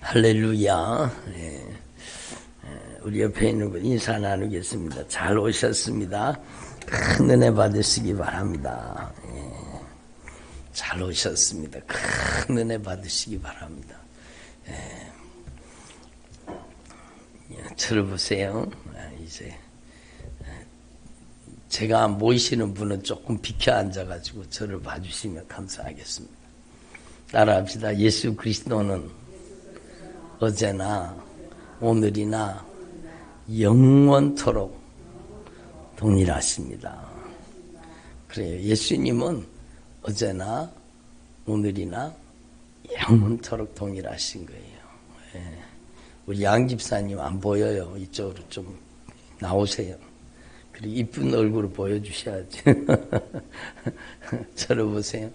할렐루야. 우리 옆에 있는 분 인사 나누겠습니다. 잘 오셨습니다. 큰 은혜 받으시기 바랍니다. 잘 오셨습니다. 큰 은혜 받으시기 바랍니다. 저를 보세요. 이제 제가 모이시는 분은 조금 비켜 앉아가지고 저를 봐주시면 감사하겠습니다. 따라합시다. 예수 그리스도는 어제나 오늘이나 영원토록 동일하십니다. 그래요. 예수님은 어제나 오늘이나 영원토록 동일하신 거예요. 우리 양 집사님 안 보여요. 이쪽으로 좀 나오세요. 그리고 이쁜 얼굴을 보여주셔야지. 저를 보세요.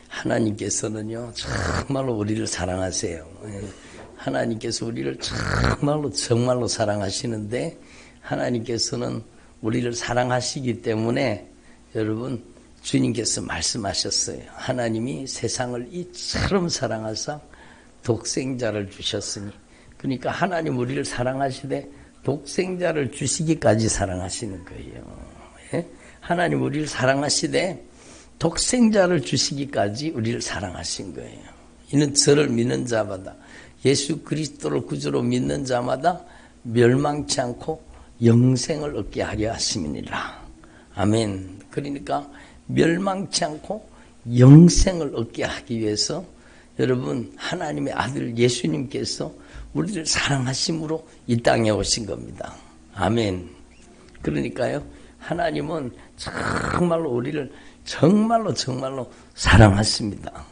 하나님께서는요, 정말로 우리를 사랑하세요. 하나님께서 우리를 정말로 사랑하시는데, 하나님께서는 우리를 사랑하시기 때문에, 여러분, 주님께서 말씀하셨어요. 하나님이 세상을 이처럼 사랑하사 독생자를 주셨으니, 그러니까 하나님 우리를 사랑하시되 독생자를 주시기까지 사랑하시는 거예요. 하나님 우리를 사랑하시되 독생자를 주시기까지 우리를 사랑하신 거예요. 이는 저를 믿는 자마다, 예수 그리스도를 구주로 믿는 자마다 멸망치 않고 영생을 얻게 하려 하심이니라. 아멘. 그러니까 멸망치 않고 영생을 얻게 하기 위해서 여러분 하나님의 아들 예수님께서 우리를 사랑하심으로 이 땅에 오신 겁니다. 아멘. 그러니까요, 하나님은 정말로 우리를 정말로 사랑하십니다.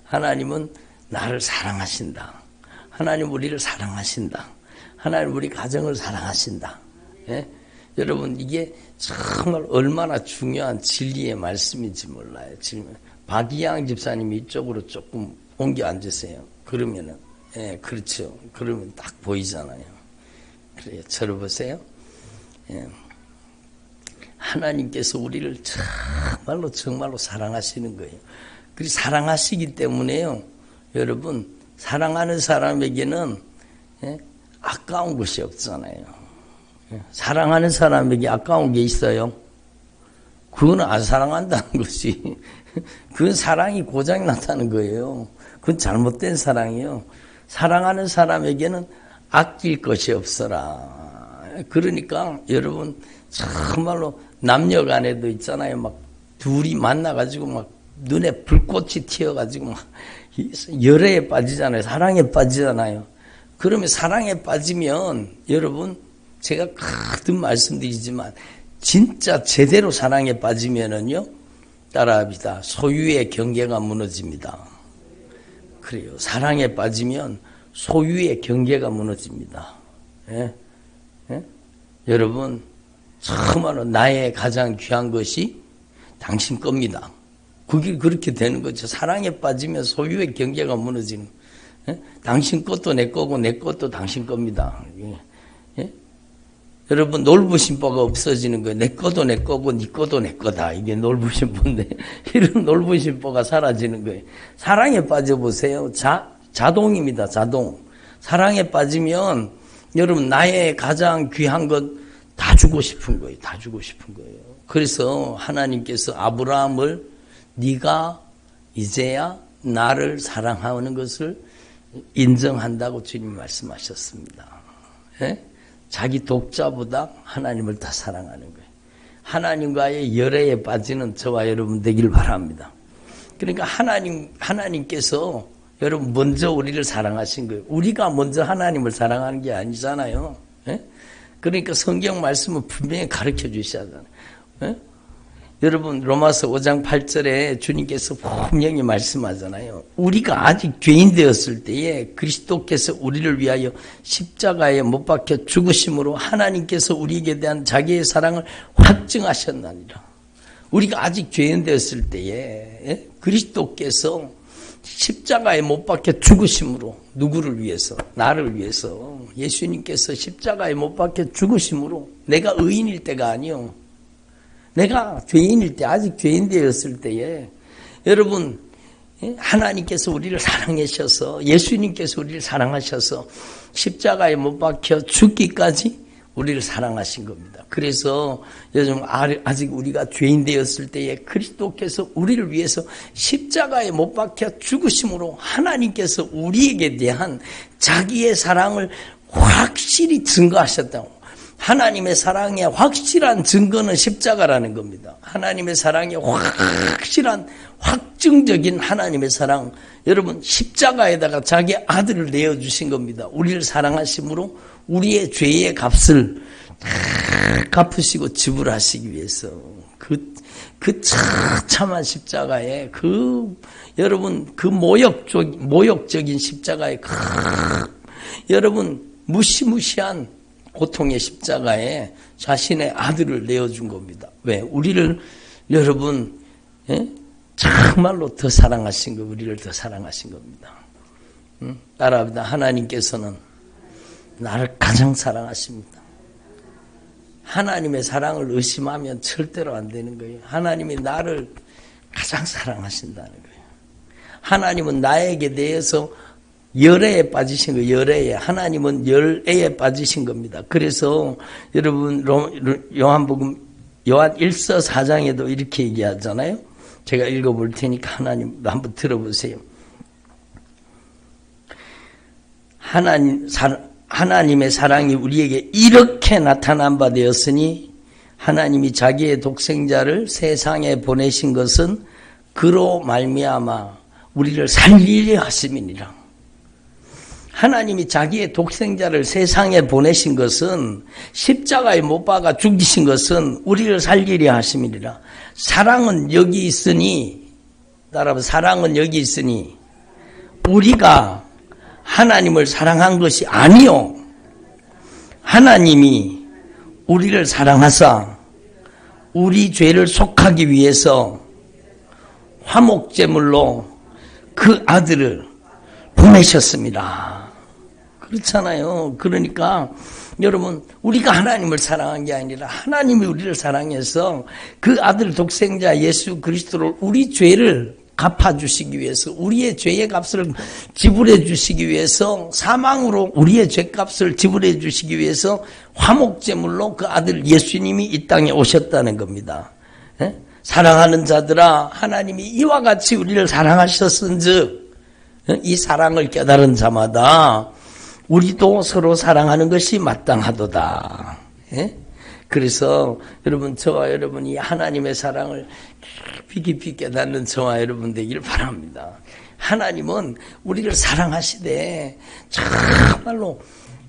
하나님은 나를 사랑하신다. 하나님 우리를 사랑하신다. 하나님 우리 가정을 사랑하신다. 여러분 이게 정말 얼마나 중요한 진리의 말씀인지 몰라요. 지금 박이양 집사님이 이쪽으로 조금 옮겨 앉으세요. 그러면은 그렇죠. 그러면 딱 보이잖아요. 그래요. 저를 보세요. 하나님께서 우리를 정말로 사랑하시는 거예요. 그리고 사랑하시기 때문에요, 여러분 사랑하는 사람에게는 아까운 것이 없잖아요. 사랑하는 사람에게 아까운 게 있어요? 그건 안 사랑한다는 것이 그건 사랑이 고장이 났다는 거예요. 그건 잘못된 사랑이에요. 사랑하는 사람에게는 아낄 것이 없어라. 그러니까 여러분 정말로 남녀 간에도 있잖아요. 막 둘이 만나가지고 막 눈에 불꽃이 튀어가지고 막 열애에 빠지잖아요. 사랑에 빠지잖아요. 그러면 사랑에 빠지면 여러분 제가 거듭 말씀드리지만 진짜 제대로 사랑에 빠지면은요, 따라합시다. 소유의 경계가 무너집니다. 그래요. 사랑에 빠지면 소유의 경계가 무너집니다. 여러분 정말로 나의 가장 귀한 것이 당신 겁니다. 그게 그렇게 되는 거죠. 사랑에 빠지면 소유의 경계가 무너지는. 당신 것도 내 거고 내 것도 당신 겁니다. 여러분 놀부심보가 없어지는 거예요. 내 것도 내 거고 네 것도 내 거다. 이게 놀부심보인데 이런 놀부심보가 사라지는 거예요. 사랑에 빠져보세요. 자동입니다. 자동. 사랑에 빠지면 여러분 나의 가장 귀한 것 다 주고 싶은 거예요. 다 주고 싶은 거예요. 그래서 하나님께서 아브라함을 네가 이제야 나를 사랑하는 것을 인정한다고 주님이 말씀하셨습니다. 자기 독자보다 하나님을 더 사랑하는 거예요. 하나님과의 열애에 빠지는 저와 여러분 되길 바랍니다. 그러니까 하나님께서 여러분 먼저 우리를 사랑하신 거예요. 우리가 먼저 하나님을 사랑하는 게 아니잖아요. 그러니까 성경 말씀은 분명히 가르쳐 주시잖아요. 여러분 로마서 5장 8절에 주님께서 분명히 말씀하잖아요. 우리가 아직 죄인 되었을 때에 그리스도께서 우리를 위하여 십자가에 못 박혀 죽으심으로 하나님께서 우리에게 대한 자기의 사랑을 확증하셨나니라. 우리가 아직 죄인 되었을 때에 그리스도께서 십자가에 못 박혀 죽으심으로, 누구를 위해서? 나를 위해서. 예수님께서 십자가에 못 박혀 죽으심으로, 내가 의인일 때가 아니요, 내가 죄인일 때, 아직 죄인 되었을 때에 여러분 하나님께서 우리를 사랑하셔서, 예수님께서 우리를 사랑하셔서 십자가에 못 박혀 죽기까지 우리를 사랑하신 겁니다. 그래서 요즘 아직 우리가 죄인 되었을 때에 그리스도께서 우리를 위해서 십자가에 못 박혀 죽으심으로 하나님께서 우리에게 대한 자기의 사랑을 확실히 증거하셨다고. 하나님의 사랑의 확실한 증거는 십자가라는 겁니다. 하나님의 사랑의 확실한 확증적인 하나님의 사랑, 여러분 십자가에다가 자기 아들을 내어주신 겁니다. 우리를 사랑하심으로 우리의 죄의 값을 갚으시고 지불하시기 위해서 그 참한 십자가에 여러분 그 모욕적인 십자가에 여러분 무시무시한 고통의 십자가에 자신의 아들을 내어준 겁니다. 왜? 우리를 여러분 정말로 더 사랑하신 거, 우리를 더 사랑하신 겁니다. 따라합니다. 하나님께서는 나를 가장 사랑하십니다. 하나님의 사랑을 의심하면 절대로 안 되는 거예요. 하나님이 나를 가장 사랑하신다는 거예요. 하나님은 나에게 대해서 열애에 빠지신 거예요. 열애에. 하나님은 열애에 빠지신 겁니다. 그래서 여러분 요한 1서 4장에도 이렇게 얘기하잖아요. 제가 읽어볼 테니까 하나님도 한번 들어보세요. 하나님의 사랑이 우리에게 이렇게 나타난 바 되었으니 하나님이 자기의 독생자를 세상에 보내신 것은 그로 말미암아 우리를 살리려 하심이니라. 하나님이 자기의 독생자를 세상에 보내신 것은, 십자가에 못 박아 죽이신 것은 우리를 살리려 하심이니라. 사랑은 여기 있으니, 따라서 사랑은 여기 있으니 우리가 하나님을 사랑한 것이 아니요, 하나님이 우리를 사랑하사 우리 죄를 속하기 위해서 화목제물로 그 아들을 보내셨습니다. 그렇잖아요. 그러니까 여러분, 우리가 하나님을 사랑한 게 아니라 하나님이 우리를 사랑해서 그 아들 독생자 예수 그리스도를 우리 죄를 갚아주시기 위해서, 우리의 죄의 값을 지불해 주시기 위해서, 사망으로 우리의 죄값을 지불해 주시기 위해서 화목제물로 그 아들 예수님이 이 땅에 오셨다는 겁니다. 사랑하는 자들아, 하나님이 이와 같이 우리를 사랑하셨은즉 이 사랑을 깨달은 자마다 우리도 서로 사랑하는 것이 마땅하도다. 그래서 여러분, 저와 여러분이 하나님의 사랑을 깊이 깨닫는 저와 여러분 되기를 바랍니다. 하나님은 우리를 사랑하시되 정말로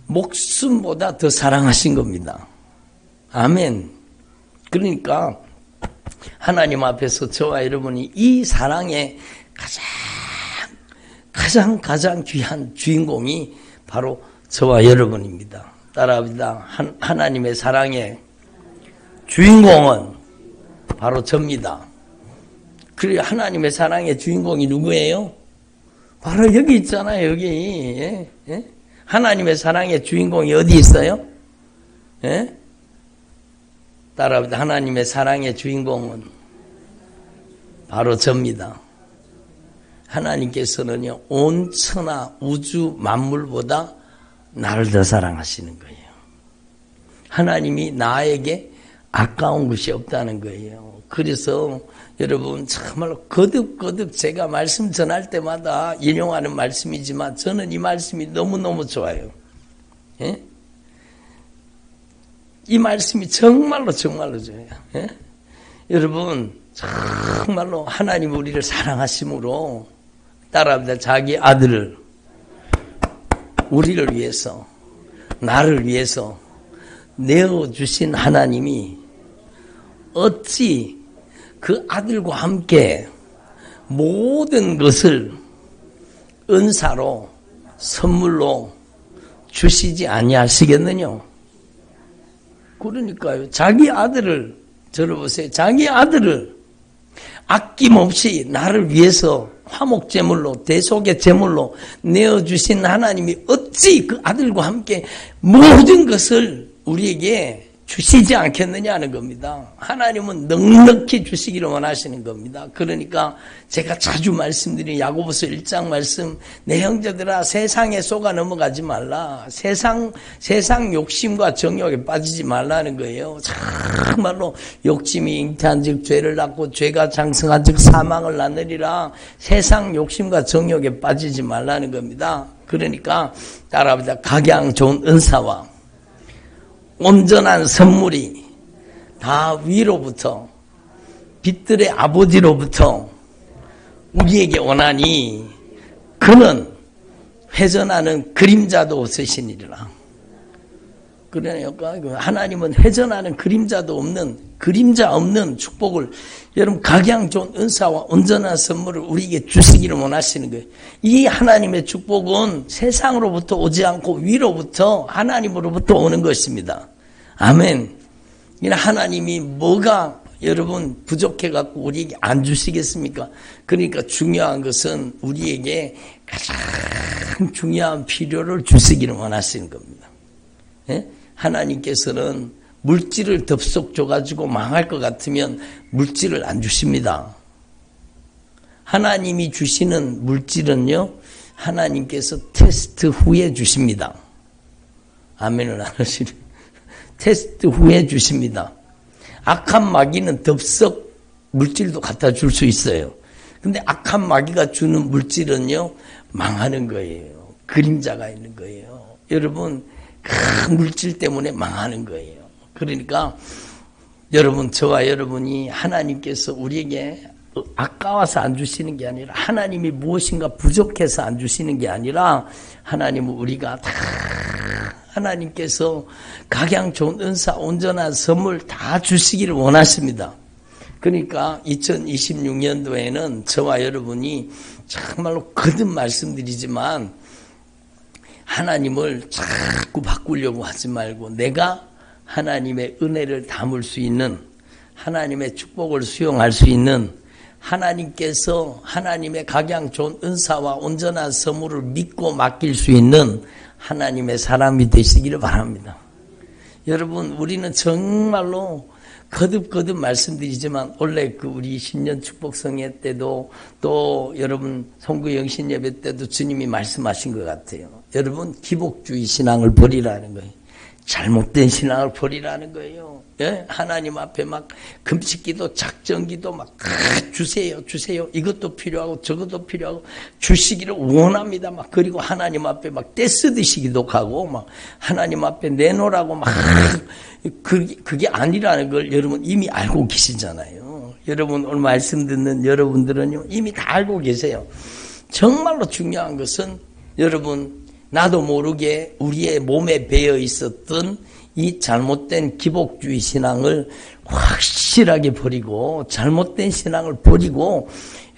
목숨보다 더 사랑하신 겁니다. 아멘. 그러니까 하나님 앞에서 저와 여러분이 이 사랑의 가장 귀한 주인공이 바로 저와 여러분입니다. 따라합니다. 하나님의 사랑의 주인공은 바로 접니다. 그래, 하나님의 사랑의 주인공이 누구예요? 바로 여기 있잖아요. 여기. 하나님의 사랑의 주인공이 어디 있어요? 따라합니다. 하나님의 사랑의 주인공은 바로 접니다. 하나님께서는요, 온 천하 우주 만물보다 나를 더 사랑하시는 거예요. 하나님이 나에게 아까운 것이 없다는 거예요. 그래서 여러분, 정말로 거듭 제가 말씀 전할 때마다 인용하는 말씀이지만 저는 이 말씀이 너무너무 좋아요. 이 말씀이 정말로 좋아요. 여러분, 정말로 하나님 우리를 사랑하심으로, 따라합니다. 자기 아들을 우리를 위해서, 나를 위해서 내어주신 하나님이 어찌 그 아들과 함께 모든 것을 은사로, 선물로 주시지 아니하시겠느냐? 그러니까요. 자기 아들을, 들어보세요. 자기 아들을 아낌없이 나를 위해서 화목제물로, 대속의 제물로 내어주신 하나님이 어찌 그 아들과 함께 모든 것을 우리에게 주시지 않겠느냐는 겁니다. 하나님은 넉넉히 주시기를 원하시는 겁니다. 그러니까 제가 자주 말씀드린 야고보서 1장 말씀, 내 형제들아 세상에 속아 넘어가지 말라. 세상 욕심과 정욕에 빠지지 말라는 거예요. 정말로 욕심이 잉태한 즉 죄를 낳고 죄가 장성한 즉 사망을 낳느니라. 세상 욕심과 정욕에 빠지지 말라는 겁니다. 그러니까 따라합니다. 각양 좋은 은사와 온전한 선물이 다 위로부터 빛들의 아버지로부터 우리에게 오나니 그는 회전하는 그림자도 없으시니라. 그러니까 하나님은 회전하는 그림자도 없는 축복을, 여러분 각양 좋은 은사와 온전한 선물을 우리에게 주시기를 원하시는 거예요. 이 하나님의 축복은 세상으로부터 오지 않고 위로부터 하나님으로부터 오는 것입니다. 아멘. 하나님이 뭐가 여러분 부족해갖고 우리에게 안 주시겠습니까? 그러니까 중요한 것은 우리에게 가장 중요한 필요를 주시기를 원하시는 겁니다. 예? 하나님께서는 물질을 덥석 줘가지고 망할 것 같으면 물질을 안 주십니다. 하나님이 주시는 물질은요, 하나님께서 테스트 후에 주십니다. 아멘을 안 하시는, 테스트 후에 주십니다. 악한 마귀는 덥석 물질도 갖다 줄 수 있어요. 근데 악한 마귀가 주는 물질은요, 망하는 거예요. 그림자가 있는 거예요. 여러분, 큰 물질 때문에 망하는 거예요. 그러니까 여러분, 저와 여러분이 하나님께서 우리에게 아까워서 안 주시는 게 아니라 하나님이 무엇인가 부족해서 안 주시는 게 아니라 하나님은 우리가 다 하나님께서 각양 좋은 은사, 온전한 선물 다 주시기를 원하십니다. 그러니까 2026년도에는 저와 여러분이 정말로 거듭 말씀드리지만 하나님을 자꾸 바꾸려고 하지 말고 내가 하나님의 은혜를 담을 수 있는, 하나님의 축복을 수용할 수 있는, 하나님께서 하나님의 각양 좋은 은사와 온전한 선물을 믿고 맡길 수 있는 하나님의 사람이 되시기를 바랍니다. 여러분, 우리는 정말로 거듭 말씀드리지만 원래 우리 신년 축복성회 때도 또 여러분 송구 영신 예배 때도 주님이 말씀하신 것 같아요. 여러분, 기복주의 신앙을 버리라는 거예요. 잘못된 신앙을 버리라는 거예요. 예? 하나님 앞에 막 금식기도 작정기도 막 주세요 이것도 필요하고 저것도 필요하고 주시기를 원합니다. 막 그리고 하나님 앞에 막 떼쓰듯이 기도하고 막 하나님 앞에 내놓으라고 막 그게 아니라는 걸 여러분 이미 알고 계시잖아요. 여러분 오늘 말씀 듣는 여러분들은요 이미 다 알고 계세요. 정말로 중요한 것은 여러분, 나도 모르게 우리의 몸에 배어 있었던 이 잘못된 기복주의 신앙을 확실하게 버리고, 잘못된 신앙을 버리고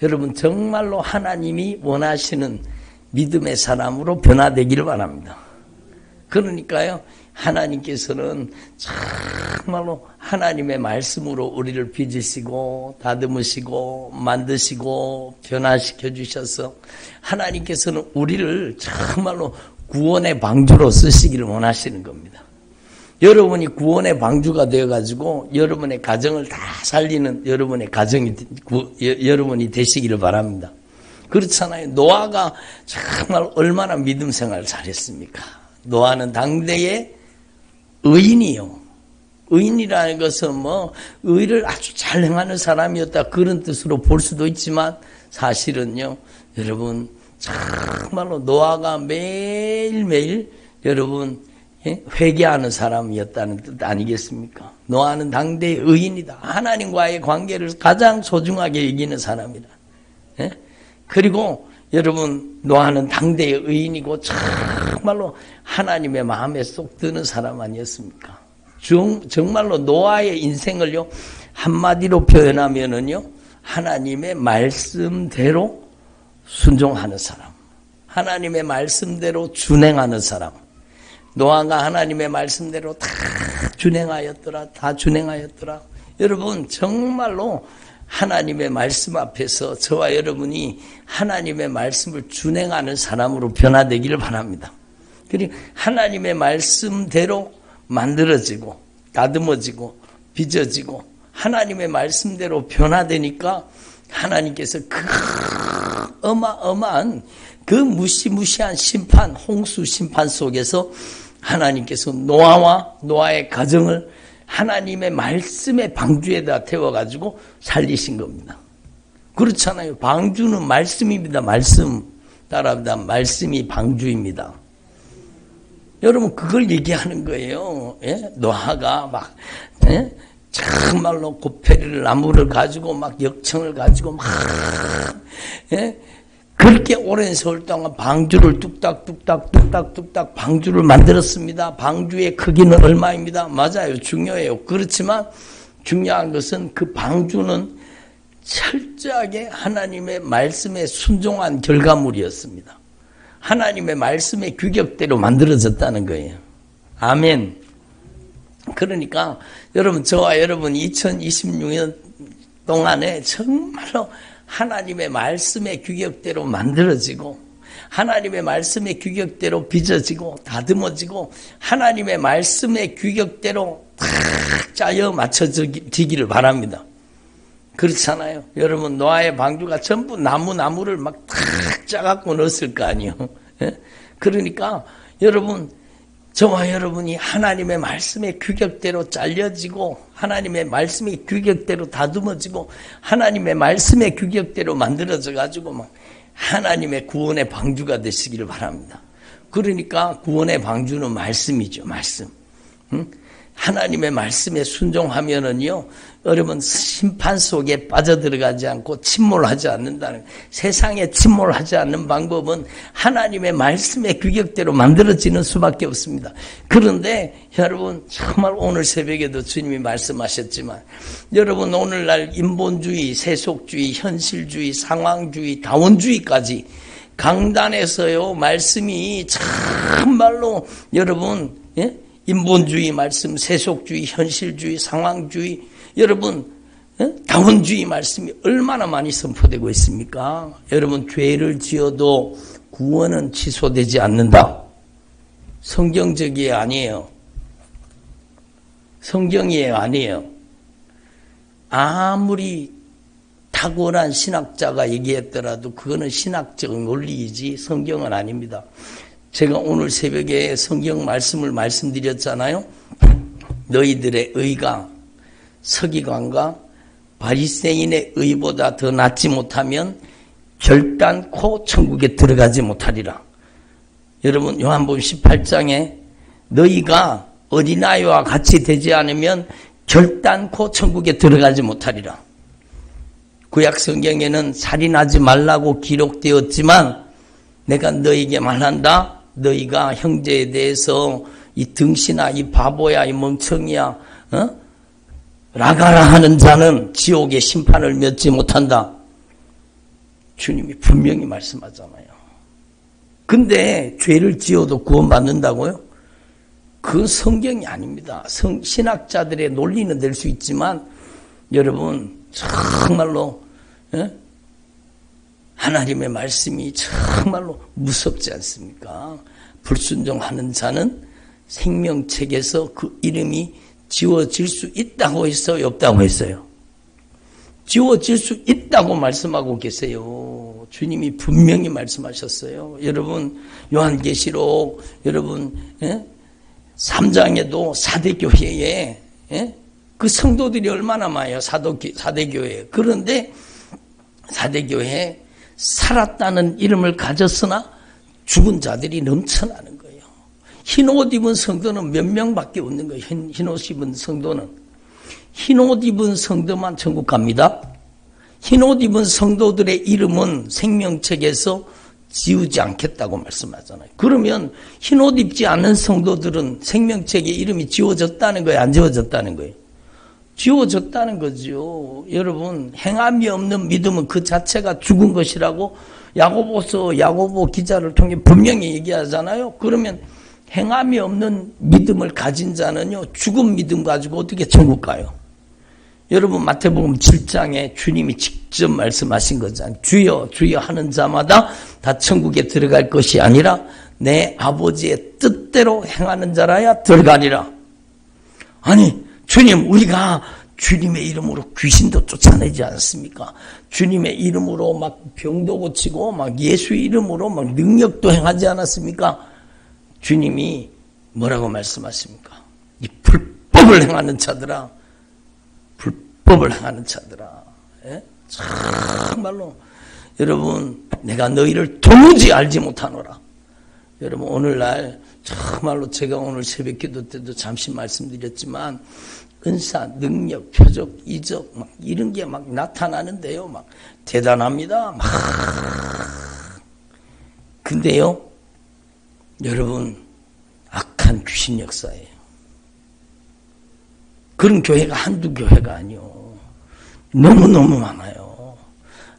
여러분 정말로 하나님이 원하시는 믿음의 사람으로 변화되기를 바랍니다. 그러니까요, 하나님께서는 정말로 하나님의 말씀으로 우리를 빚으시고 다듬으시고 만드시고 변화시켜 주셔서 하나님께서는 우리를 정말로 구원의 방주로 쓰시기를 원하시는 겁니다. 여러분이 구원의 방주가 되어가지고 여러분의 가정을 다 살리는 여러분의 여러분이 되시기를 바랍니다. 그렇잖아요. 노아가 정말 얼마나 믿음 생활을 잘했습니까? 노아는 당대의 의인이요. 의인이라는 것은 의를 아주 잘 행하는 사람이었다, 그런 뜻으로 볼 수도 있지만 사실은요, 여러분, 정말로 노아가 매일매일 여러분 회개하는 사람이었다는 뜻 아니겠습니까? 노아는 당대의 의인이다. 하나님과의 관계를 가장 소중하게 여기는 사람이다. 그리고 여러분, 노아는 당대의 의인이고 정말로 하나님의 마음에 쏙 드는 사람 아니었습니까? 정말로 노아의 인생을요, 한마디로 표현하면은요, 하나님의 말씀대로 순종하는 사람, 하나님의 말씀대로 준행하는 사람. 노아가 하나님의 말씀대로 다 준행하였더라. 여러분, 정말로 하나님의 말씀 앞에서 저와 여러분이 하나님의 말씀을 준행하는 사람으로 변화되기를 바랍니다. 그리고 하나님의 말씀대로 만들어지고 다듬어지고 빚어지고 하나님의 말씀대로 변화되니까 하나님께서 그 어마어마한 그 무시무시한 심판, 홍수 심판 속에서 하나님께서 노아의 가정을 하나님의 말씀의 방주에다 태워가지고 살리신 겁니다. 그렇잖아요. 방주는 말씀입니다. 말씀. 따라합니다. 말씀이 방주입니다. 여러분 그걸 얘기하는 거예요. 예? 노아가 막 정말로 고페리를 나무를 가지고 막 역청을 가지고 막 그렇게 오랜 세월 동안 방주를 뚝딱 방주를 만들었습니다. 방주의 크기는 얼마입니다. 맞아요. 중요해요. 그렇지만 중요한 것은 그 방주는 철저하게 하나님의 말씀에 순종한 결과물이었습니다. 하나님의 말씀의 규격대로 만들어졌다는 거예요. 아멘. 그러니까 여러분 저와 여러분 2026년 동안에 정말로 하나님의 말씀의 규격대로 만들어지고 하나님의 말씀의 규격대로 빚어지고 다듬어지고 하나님의 말씀의 규격대로 탁 짜여 맞춰지기를 바랍니다. 그렇잖아요. 여러분 노아의 방주가 전부 나무를 막 탁 짜갖고 넣었을 거 아니에요. 그러니까 여러분 저와 여러분이 하나님의 말씀의 규격대로 잘려지고 하나님의 말씀의 규격대로 다듬어지고 하나님의 말씀의 규격대로 만들어져 가지고 막 하나님의 구원의 방주가 되시기를 바랍니다. 그러니까 구원의 방주는 말씀이죠. 말씀. 하나님의 말씀에 순종하면은요, 여러분 심판 속에 빠져들어가지 않고 침몰하지 않는다는, 세상에 침몰하지 않는 방법은 하나님의 말씀의 규격대로 만들어지는 수밖에 없습니다. 그런데 여러분 정말 오늘 새벽에도 주님이 말씀하셨지만, 여러분 오늘날 인본주의, 세속주의, 현실주의, 상황주의, 다원주의까지 강단에서요 말씀이 정말로 여러분 인본주의 말씀, 세속주의, 현실주의, 상황주의, 여러분 다원주의 말씀이 얼마나 많이 선포되고 있습니까? 여러분 죄를 지어도 구원은 취소되지 않는다. 성경적이에요? 아니에요? 성경이에요? 아니에요? 아무리 탁월한 신학자가 얘기했더라도 그거는 신학적 논리이지 성경은 아닙니다. 제가 오늘 새벽에 성경 말씀을 말씀드렸잖아요. 너희들의 의가 서기관과 바리새인의 의보다 더 낫지 못하면 결단코 천국에 들어가지 못하리라. 여러분 요한복음 18장에 너희가 어린아이와 같이 되지 않으면 결단코 천국에 들어가지 못하리라. 구약 성경에는 살인하지 말라고 기록되었지만 내가 너희에게 말한다. 너희가 형제에 대해서 이 등신아, 이 바보야, 이 멍청이야, 라가라 하는 자는 지옥의 심판을 면치 못한다. 주님이 분명히 말씀하잖아요. 근데 죄를 지어도 구원받는다고요? 그건 성경이 아닙니다. 신학자들의 논리는 될 수 있지만 여러분 정말로 하나님의 말씀이 정말로 무섭지 않습니까? 불순종하는 자는 생명책에서 그 이름이 지워질 수 있다고 했어요? 없다고 했어요? 지워질 수 있다고 말씀하고 계세요. 주님이 분명히 말씀하셨어요. 여러분 요한계시록 여러분 3장에도 사대교회에 그 성도들이 얼마나 많아요. 사대교회에. 그런데 사대교회에 살았다는 이름을 가졌으나 죽은 자들이 넘쳐나는 거예요. 흰옷 입은 성도는 몇 명밖에 없는 거예요. 흰옷 입은 성도는. 흰옷 입은 성도만 천국 갑니다. 흰옷 입은 성도들의 이름은 생명책에서 지우지 않겠다고 말씀하잖아요. 그러면 흰옷 입지 않는 성도들은 생명책에 이름이 지워졌다는 거예요? 안 지워졌다는 거예요? 지워졌다는 거죠. 여러분 행함이 없는 믿음은 그 자체가 죽은 것이라고 야고보 기자를 통해 분명히 얘기하잖아요. 그러면 행함이 없는 믿음을 가진 자는요 죽은 믿음 가지고 어떻게 천국 가요? 여러분 마태복음 7장에 주님이 직접 말씀하신 거잖아요. 주여 주여 하는 자마다 다 천국에 들어갈 것이 아니라 내 아버지의 뜻대로 행하는 자라야 들어가리라. 아니 주님, 우리가 주님의 이름으로 귀신도 쫓아내지 않습니까? 주님의 이름으로 막 병도 고치고 막 예수 이름으로 막 능력도 행하지 않았습니까? 주님이 뭐라고 말씀하십니까? 이 불법을 행하는 자들아, 불법을 행하는 자들아. 예? 정말로 여러분, 내가 너희를 도무지 알지 못하노라. 여러분, 오늘날 정말로 제가 오늘 새벽 기도 때도 잠시 말씀드렸지만 은사, 능력, 표적, 이적 막 이런 게 막 나타나는데요. 막 대단합니다. 막. 근데요, 여러분, 악한 귀신 역사예요. 그런 교회가 한두 교회가 아니요. 너무너무 많아요.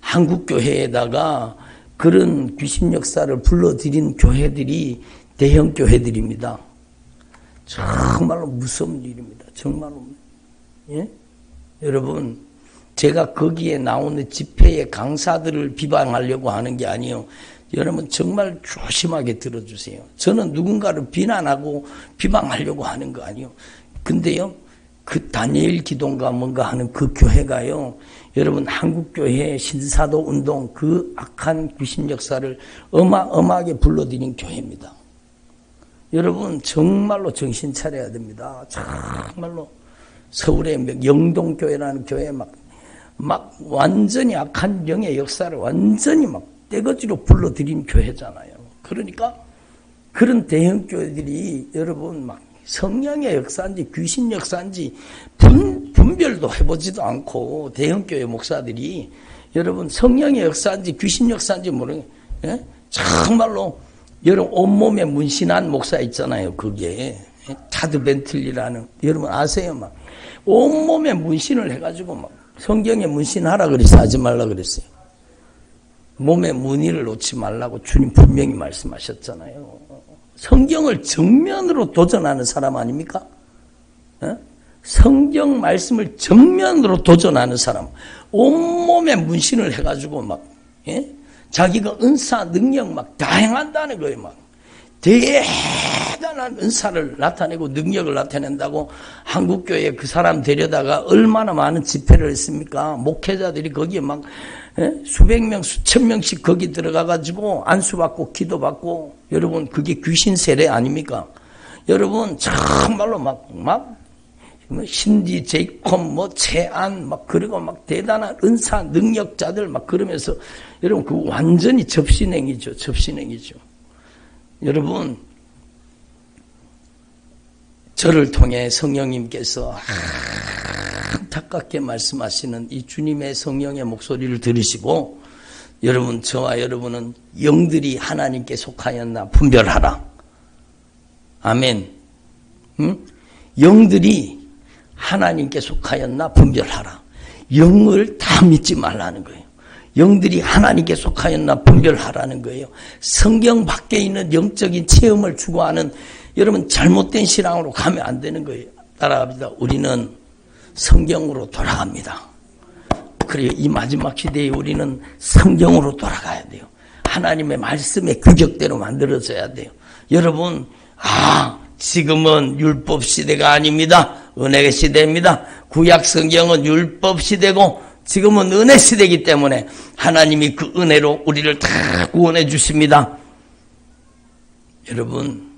한국 교회에다가 그런 귀신 역사를 불러들인 교회들이 대형 교회들입니다. 정말로 무서운 일입니다. 정말로. 예? 여러분, 제가 거기에 나오는 집회의 강사들을 비방하려고 하는 게 아니에요. 여러분 정말 조심하게 들어주세요. 저는 누군가를 비난하고 비방하려고 하는 거 아니에요. 근데요, 그 다니엘 기도인가 뭔가 하는 그 교회가요, 여러분 한국교회 신사도 운동 그 악한 귀신 역사를 어마어마하게 불러들인 교회입니다. 여러분 정말로 정신 차려야 됩니다. 정말로 서울의 영동교회라는 교회 막 완전히 악한 영의 역사를 완전히 막 떼거지로 불러들인 교회잖아요. 그러니까 그런 대형 교회들이 여러분 막 성령의 역사인지 귀신 역사인지 분별도 해보지도 않고 대형 교회 목사들이 여러분 성령의 역사인지 귀신 역사인지 모르겠어요. 예? 정말로 여러분 온몸에 문신한 목사 있잖아요. 그게 차드 벤틀리라는 여러분 아세요? 막 온몸에 문신을 해가지고 막 성경에 문신하라 그래서 하지 말라 그랬어요. 몸에 무늬를 놓지 말라고 주님 분명히 말씀하셨잖아요. 성경을 정면으로 도전하는 사람 아닙니까? 어? 성경 말씀을 정면으로 도전하는 사람, 온몸에 문신을 해가지고 막 자기가 은사 능력 막 다 행한다는 거예요. 막 대단한 은사를 나타내고 능력을 나타낸다고 한국교회에 그 사람 데려다가 얼마나 많은 집회를 했습니까? 목회자들이 거기에 막 수백 명, 수천 명씩 거기 들어가가지고 안수받고 기도받고, 여러분 그게 귀신 세례 아닙니까? 여러분 정말로 막 신디 제이콥 채안 그리고 막 대단한 은사 능력자들 막 그러면서 여러분 그 완전히 접신행이죠. 접신행이죠. 여러분 저를 통해 성령님께서 안타깝게 말씀하시는 이 주님의 성령의 목소리를 들으시고, 여러분 저와 여러분은 영들이 하나님께 속하였나 분별하라. 아멘. 응? 영들이 하나님께 속하였나 분별하라. 영을 다 믿지 말라는 거예요. 영들이 하나님께 속하였나 분별하라는 거예요. 성경 밖에 있는 영적인 체험을 추구하는 여러분 잘못된 신앙으로 가면 안 되는 거예요. 따라합니다. 우리는 성경으로 돌아갑니다. 그래요. 이 마지막 시대에 우리는 성경으로 돌아가야 돼요. 하나님의 말씀의 규격대로 만들어져야 돼요. 여러분, 지금은 율법 시대가 아닙니다. 은혜 시대입니다. 구약 성경은 율법 시대고 지금은 은혜 시대이기 때문에 하나님이 그 은혜로 우리를 다 구원해 주십니다. 여러분,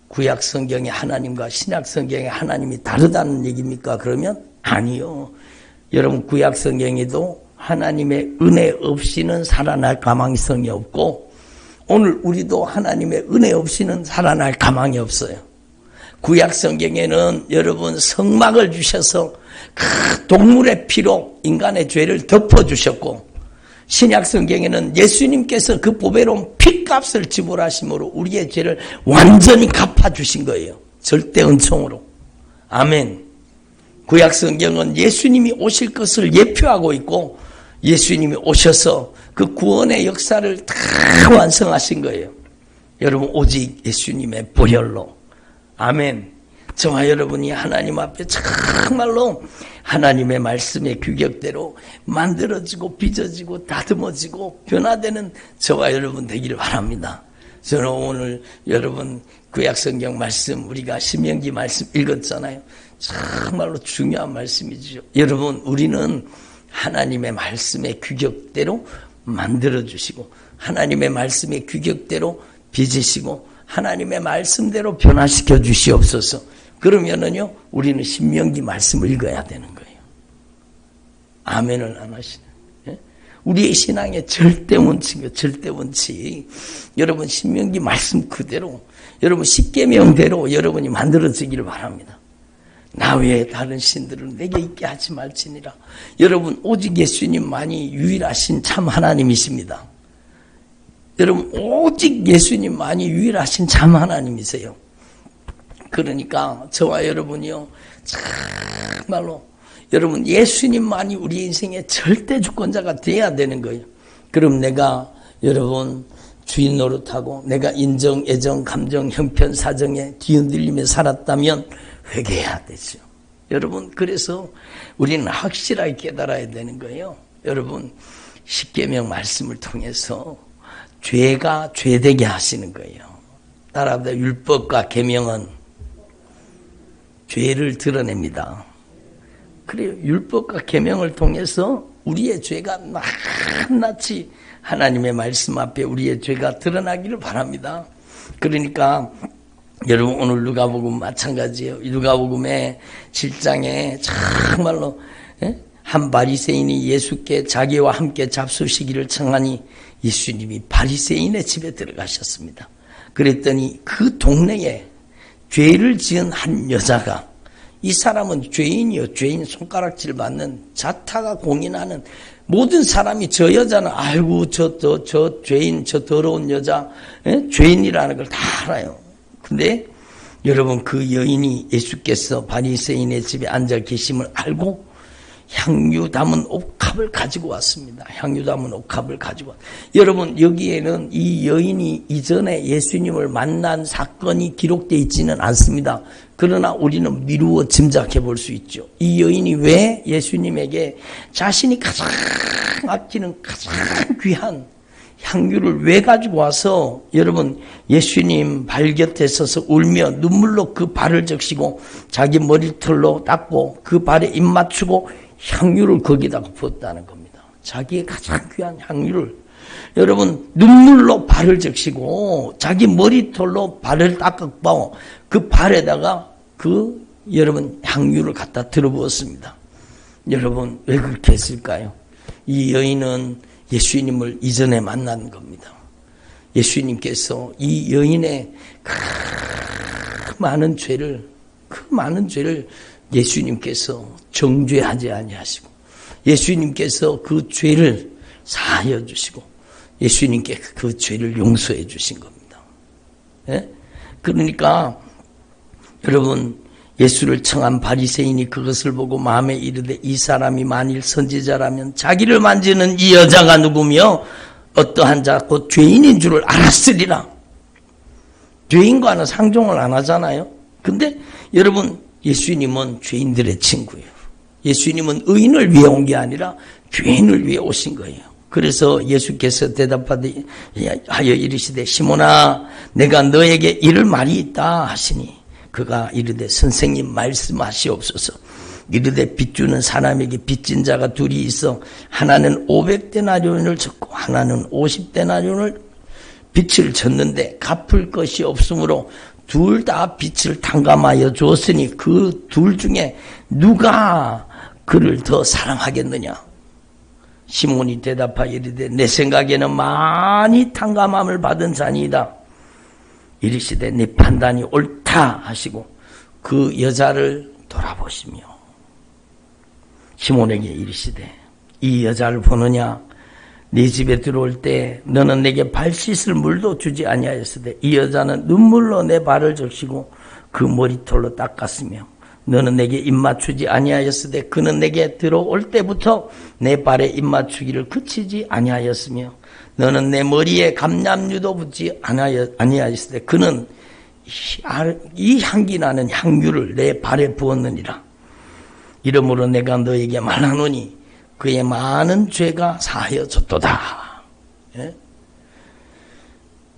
구약 성경의 하나님과 신약 성경의 하나님이 다르다는 얘기입니까? 그러면 아니요. 여러분 구약 성경에도 하나님의 은혜 없이는 살아날 가망성이 없고, 오늘 우리도 하나님의 은혜 없이는 살아날 가망이 없어요. 구약 성경에는 여러분 성막을 주셔서 그 동물의 피로 인간의 죄를 덮어주셨고, 신약 성경에는 예수님께서 그 보배로운 피값을 지불하심으로 우리의 죄를 완전히 갚아주신 거예요. 절대 은총으로. 아멘. 구약 성경은 예수님이 오실 것을 예표하고 있고, 예수님이 오셔서 그 구원의 역사를 다 완성하신 거예요. 여러분 오직 예수님의 보혈로. 아멘. 저와 여러분이 하나님 앞에 정말로 하나님의 말씀의 규격대로 만들어지고 빚어지고 다듬어지고 변화되는 저와 여러분 되기를 바랍니다. 저는 오늘 여러분 구약성경 말씀 우리가 신명기 말씀 읽었잖아요. 정말로 중요한 말씀이죠. 여러분, 우리는 하나님의 말씀의 규격대로 만들어주시고 하나님의 말씀의 규격대로 빚으시고 하나님의 말씀대로 변화시켜 주시옵소서. 그러면은요, 우리는 신명기 말씀을 읽어야 되는 거예요. 아멘을 안 하시네. 예? 우리의 신앙의 절대 원칙이에요. 절대 원칙. 여러분, 신명기 말씀 그대로, 여러분 십계명대로 여러분이 만들어지기를 바랍니다. 나 외에 다른 신들은 내게 있게 하지 말지니라. 여러분, 오직 예수님만이 유일하신 참 하나님이십니다. 여러분, 오직 예수님만이 유일하신 참 하나님이세요. 그러니까 저와 여러분이요, 정말로 여러분 예수님만이 우리 인생의 절대 주권자가 돼야 되는 거예요. 그럼 내가 여러분 주인 노릇하고 내가 인정, 애정, 감정, 형편, 사정에 뒤흔들리며 살았다면 회개해야 되죠. 여러분, 그래서 우리는 확실하게 깨달아야 되는 거예요. 여러분, 십계명 말씀을 통해서 죄가 죄되게 하시는 거예요. 따라합니다. 율법과 계명은 죄를 드러냅니다. 그래요. 율법과 계명을 통해서 우리의 죄가 낱낱이 하나님의 말씀 앞에 우리의 죄가 드러나기를 바랍니다. 그러니까 여러분, 오늘 누가복음 마찬가지예요. 누가복음의 7장에 정말로 한 바리새인이 예수께 자기와 함께 잡수시기를 청하니 예수님이 바리새인의 집에 들어가셨습니다. 그랬더니 그 동네에 죄를 지은 한 여자가, 이 사람은 죄인이요, 죄인 손가락질 받는 자타가 공인하는 모든 사람이 저 여자는 아이고 저 죄인, 저 더러운 여자, 죄인이라는 걸 다 알아요. 근데 여러분, 그 여인이 예수께서 바리새인의 집에 앉아 계심을 알고 향유 담은 옥합을 가지고 왔습니다. 향유 담은 옥합을 가지고 왔. 여러분, 여기에는 이 여인이 이전에 예수님을 만난 사건이 기록되어 있지는 않습니다. 그러나 우리는 미루어 짐작해 볼 수 있죠. 이 여인이 왜 예수님에게 자신이 가장 아끼는 가장 귀한 향유를 왜 가지고 와서 여러분 예수님 발 곁에 서서 울며 눈물로 그 발을 적시고 자기 머리털로 닦고 그 발에 입 맞추고 향유를 거기다가 부었다는 겁니다. 자기의 가장 귀한 향유를 여러분 눈물로 발을 적시고 자기 머리털로 발을 닦고 그 발에다가 그 여러분 향유를 갖다 들어부었습니다. 여러분, 왜 그렇게 했을까요? 이 여인은 예수님을 이전에 만난 겁니다. 예수님께서 이 여인의 그 많은 죄를 예수님께서 정죄하지 아니하시고 예수님께서 그 죄를 사하여 주시고 예수님께 그 죄를 용서해 주신 겁니다. 예? 그러니까 여러분, 예수를 청한 바리새인이 그것을 보고 마음에 이르되 이 사람이 만일 선지자라면 자기를 만지는 이 여자가 누구며 어떠한 자 곧 죄인인 줄을 알았으리라. 죄인과는 상종을 안 하잖아요. 근데 여러분, 예수님은 죄인들의 친구예요. 예수님은 의인을 위해 온 게 아니라 죄인을 위해 오신 거예요. 그래서 예수께서 대답하여 이르시되 시몬아, 내가 너에게 이를 말이 있다 하시니 그가 이르되 선생님 말씀하시옵소서. 이르되 빚주는 사람에게 빚진 자가 둘이 있어 하나는 500데나리온을 졌고 하나는 50데나리온을 빚을 졌는데 갚을 것이 없으므로 둘 다 빚을 탕감하여 주었으니 그 둘 중에 누가 그를 더 사랑하겠느냐? 시몬이 대답하여 이르되 내 생각에는 많이 탕감함을 받은 자니이다. 이르시되 네 판단이 옳다 하시고 그 여자를 돌아보시며 시몬에게 이르시되 이 여자를 보느냐? 네 집에 들어올 때 너는 내게 발 씻을 물도 주지 아니하였으되 이 여자는 눈물로 내 발을 적시고 그 머리털로 닦았으며 너는 내게 입 맞추지 아니하였으되 그는 내게 들어올 때부터 내 발에 입 맞추기를 그치지 아니하였으며 너는 내 머리에 감람유도 붓지 아니하였으되 그는 이 향기 나는 향유를 내 발에 부었느니라. 이러므로 내가 너에게 말하노니 그의 많은 죄가 사하여졌도다. 예?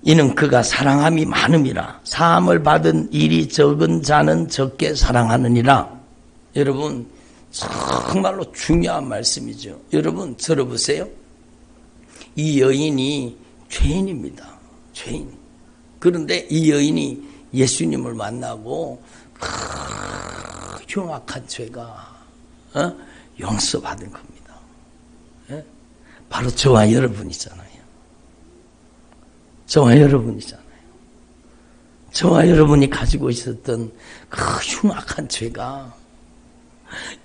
이는 그가 사랑함이 많음이라. 사함을 받은 일이 적은 자는 적게 사랑하느니라. 여러분 정말로 중요한 말씀이죠. 여러분 들어보세요. 이 여인이 죄인입니다. 죄인. 그런데 이 여인이 예수님을 만나고 흉악한 죄가 용서받은 겁니다. 바로 저와 여러분이잖아요. 저와 여러분이잖아요. 저와 여러분이 가지고 있었던 그 흉악한 죄가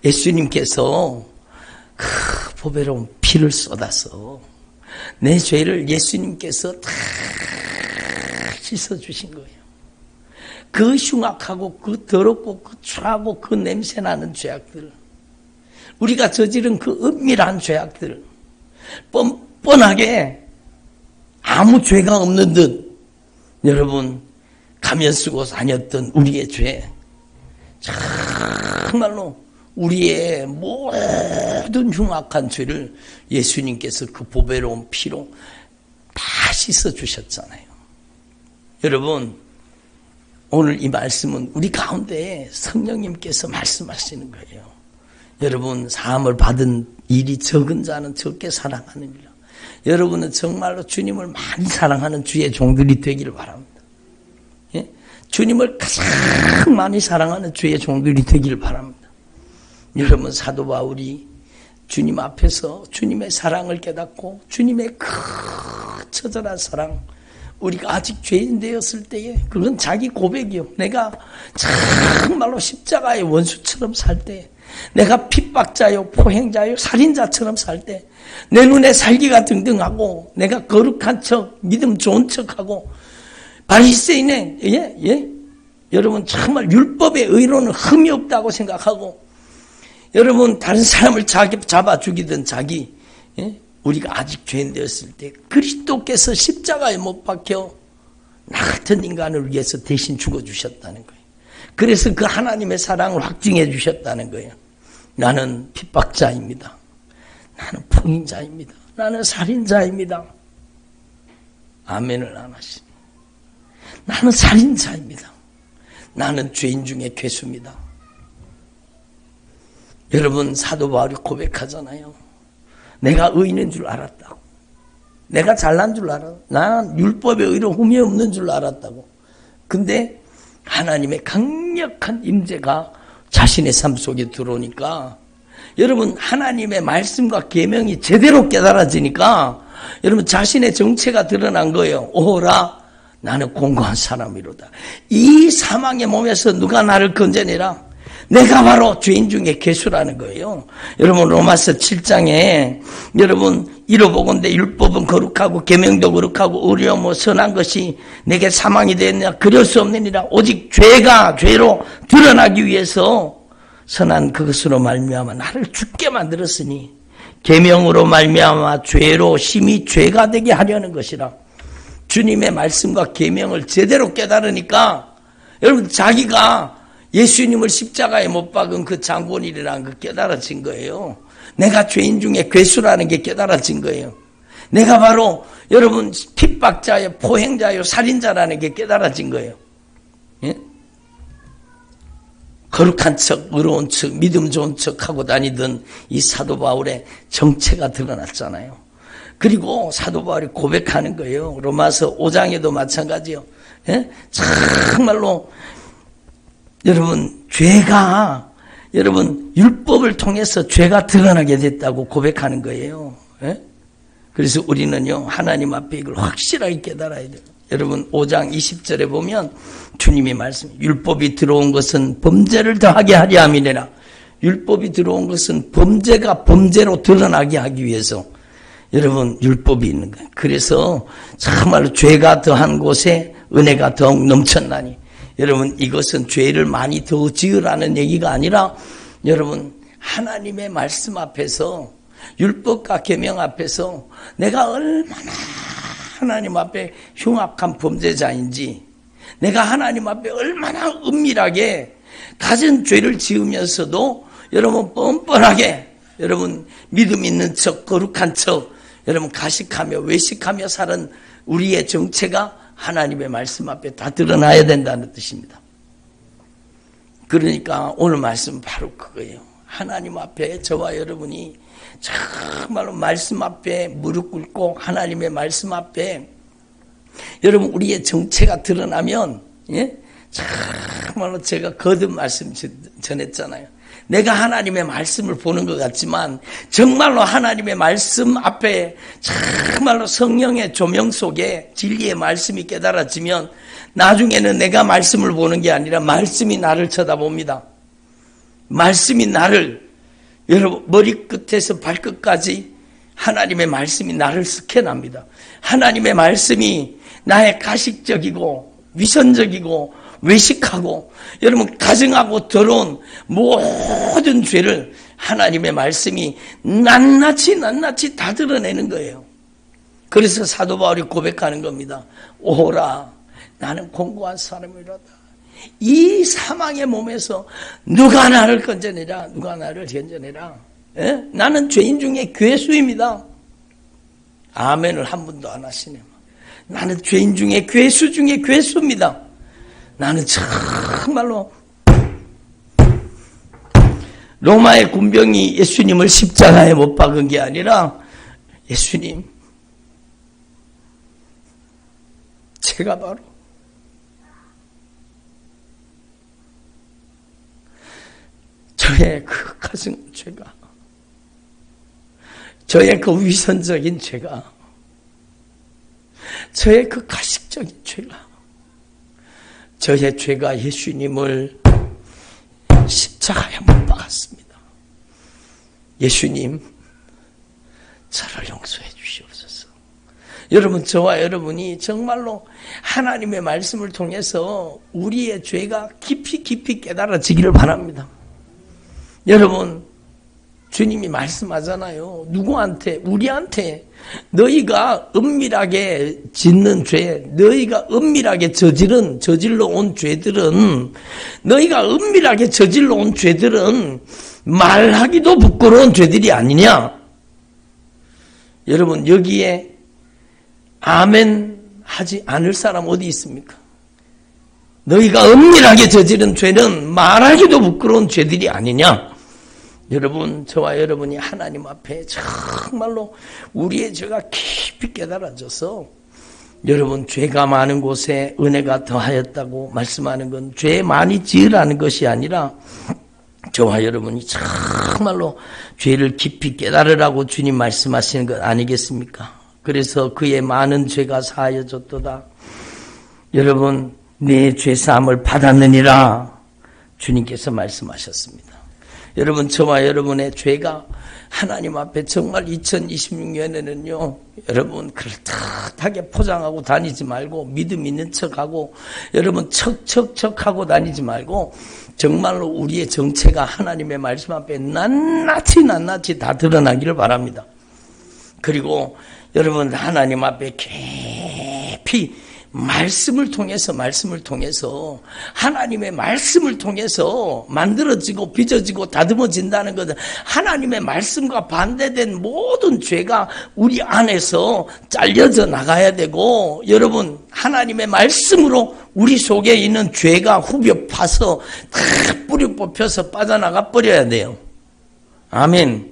예수님께서 그 보배로운 피를 쏟아서 내 죄를 예수님께서 다 씻어주신 거예요. 그 흉악하고 그 더럽고 그 추하고 그 냄새나는 죄악들, 우리가 저지른 그 은밀한 죄악들, 뻔뻔하게 아무 죄가 없는 듯 여러분 가면 쓰고 다녔던 우리의 죄, 정말로 우리의 모든 흉악한 죄를 예수님께서 그 보배로운 피로 다 씻어주셨잖아요. 여러분 오늘 이 말씀은 우리 가운데 성령님께서 말씀하시는 거예요. 여러분 사함을 받은 일이 적은 자는 적게 사랑하느니라. 여러분은 정말로 주님을 많이 사랑하는 주의 종들이 되기를 바랍니다. 예? 주님을 가장 많이 사랑하는 주의 종들이 되기를 바랍니다. 여러분 사도 바울이 주님 앞에서 주님의 사랑을 깨닫고 주님의 그 처절한 사랑, 우리가 아직 죄인 되었을 때에 그건 자기 고백이요. 내가 정말로 십자가의 원수처럼 살 때, 내가 핍박자요 포행자요 살인자처럼 살 때, 내 눈에 살기가 등등하고 내가 거룩한 척 믿음 좋은 척하고 바리새인의 여러분 정말 율법의 의로는 흠이 없다고 생각하고 여러분 다른 사람을 잡아 죽이던 자기, 우리가 아직 죄인 되었을 때 그리스도께서 십자가에 못 박혀 나 같은 인간을 위해서 대신 죽어주셨다는 거예요. 그래서 그 하나님의 사랑을 확증해 주셨다는 거예요. 나는 핍박자입니다. 나는 폭인자입니다. 나는 살인자입니다. 아멘을 안 하시니. 나는 살인자입니다. 나는 죄인 중에 괴수입니다. 여러분 사도 바울이 고백하잖아요. 내가 의인인 줄 알았다고. 내가 잘난 줄 알아. 나는 율법의 의로 흠이 없는 줄 알았다고. 근데 하나님의 강력한 임재가 자신의 삶 속에 들어오니까 여러분 하나님의 말씀과 계명이 제대로 깨달아지니까 여러분 자신의 정체가 드러난 거예요. 오라 나는 공고한 사람이로다. 이 사망의 몸에서 누가 나를 건져내라. 내가 바로 죄인 중에 괴수라는 거예요. 여러분 로마서 7장에 여러분 이로보건대 율법은 거룩하고 계명도 거룩하고 의리와 뭐 선한 것이 내게 사망이 되었느냐 그럴 수 없느니라. 오직 죄가 죄로 드러나기 위해서 선한 그것으로 말미암아 나를 죽게 만들었으니 계명으로 말미암아 죄로 심히 죄가 되게 하려는 것이라. 주님의 말씀과 계명을 제대로 깨달으니까 여러분 자기가 예수님을 십자가에 못 박은 그 장본인이라는 거 깨달아진 거예요. 내가 죄인 중에 괴수라는 게 깨달아진 거예요. 내가 바로 여러분 핍박자요 포행자요 살인자라는 게 깨달아진 거예요. 예? 거룩한 척 의로운 척 믿음 좋은 척 하고 다니던 이 사도 바울의 정체가 드러났잖아요. 그리고 사도 바울이 고백하는 거예요. 로마서 5장에도 마찬가지요. 예? 정말로 여러분 죄가 여러분 율법을 통해서 죄가 드러나게 됐다고 고백하는 거예요. 예? 그래서 우리는요 하나님 앞에 이걸 확실하게 깨달아야 돼요. 여러분 5장 20절에 보면 주님이 말씀, 율법이 들어온 것은 범죄를 더하게 하려 함이니라. 율법이 들어온 것은 범죄가 범죄로 드러나게 하기 위해서 여러분 율법이 있는 거예요. 그래서 정말로 죄가 더한 곳에 은혜가 더욱 넘쳤나니. 여러분 이것은 죄를 많이 더 지으라는 얘기가 아니라 여러분 하나님의 말씀 앞에서 율법과 계명 앞에서 내가 얼마나 하나님 앞에 흉악한 범죄자인지, 내가 하나님 앞에 얼마나 은밀하게 가진 죄를 지으면서도 여러분 뻔뻔하게 여러분 믿음 있는 척 거룩한 척 여러분 가식하며 외식하며 사는 우리의 정체가 하나님의 말씀 앞에 다 드러나야 된다는 뜻입니다. 그러니까 오늘 말씀 바로 그거예요. 하나님 앞에 저와 여러분이 정말로 말씀 앞에 무릎 꿇고 하나님의 말씀 앞에 여러분 우리의 정체가 드러나면 정말로 제가 거듭 말씀 전했잖아요. 내가 하나님의 말씀을 보는 것 같지만 정말로 하나님의 말씀 앞에 정말로 성령의 조명 속에 진리의 말씀이 깨달아지면 나중에는 내가 말씀을 보는 게 아니라 말씀이 나를 쳐다봅니다. 말씀이 나를 여러분 머리끝에서 발끝까지 하나님의 말씀이 나를 스캔합니다. 하나님의 말씀이 나의 가식적이고 위선적이고 외식하고 여러분 가증하고 더러운 모든 죄를 하나님의 말씀이 낱낱이 다 드러내는 거예요. 그래서 사도 바울이 고백하는 겁니다. 오라 나는 공고한 사람이로다. 이 사망의 몸에서 누가 나를 건져내라. 누가 나를 건져내라. 나는 죄인 중에 괴수입니다. 아멘을 한 분도 안 하시네. 나는 죄인 중에 괴수 중에 괴수입니다. 나는 정말로 로마의 군병이 예수님을 십자가에 못 박은 게 아니라 예수님 제가 바로 저의 그 가증 죄가 저의 그 위선적인 죄가 저의 그 가식적인 죄가 저의 죄가 예수님을 십자가에 못 박았습니다. 예수님 저를 용서해 주시옵소서. 여러분 저와 여러분이 정말로 하나님의 말씀을 통해서 우리의 죄가 깊이 깨달아지기를 바랍니다. 여러분 주님이 말씀하잖아요. 누구한테? 우리한테. 너희가 은밀하게 짓는 죄, 너희가 은밀하게 저질러 온 죄들은, 너희가 은밀하게 저질러 온 죄들은 말하기도 부끄러운 죄들이 아니냐? 여러분 여기에 아멘 하지 않을 사람 어디 있습니까? 너희가 은밀하게 저지른 죄는 말하기도 부끄러운 죄들이 아니냐? 여러분 저와 여러분이 하나님 앞에 정말로 우리의 죄가 깊이 깨달아져서 여러분 죄가 많은 곳에 은혜가 더하였다고 말씀하는 건 죄 많이 지으라는 것이 아니라 저와 여러분이 정말로 죄를 깊이 깨달으라고 주님 말씀하시는 것 아니겠습니까? 그래서 그의 많은 죄가 사하여졌도다. 여러분 내 죄사함을 받았느니라 주님께서 말씀하셨습니다. 여러분 저와 여러분의 죄가 하나님 앞에 정말 2026년에는요 여러분 그럴듯하게 포장하고 다니지 말고 믿음 있는 척하고 여러분 척하고 다니지 말고 정말로 우리의 정체가 하나님의 말씀 앞에 낱낱이 다 드러나기를 바랍니다. 그리고 여러분 하나님 앞에 깊이 말씀을 통해서 하나님의 말씀을 통해서 만들어지고 빚어지고 다듬어진다는 것은 하나님의 말씀과 반대된 모든 죄가 우리 안에서 잘려져 나가야 되고 여러분 하나님의 말씀으로 우리 속에 있는 죄가 후벼 파서 다 뿌리 뽑혀서 빠져나가 버려야 돼요. 아멘.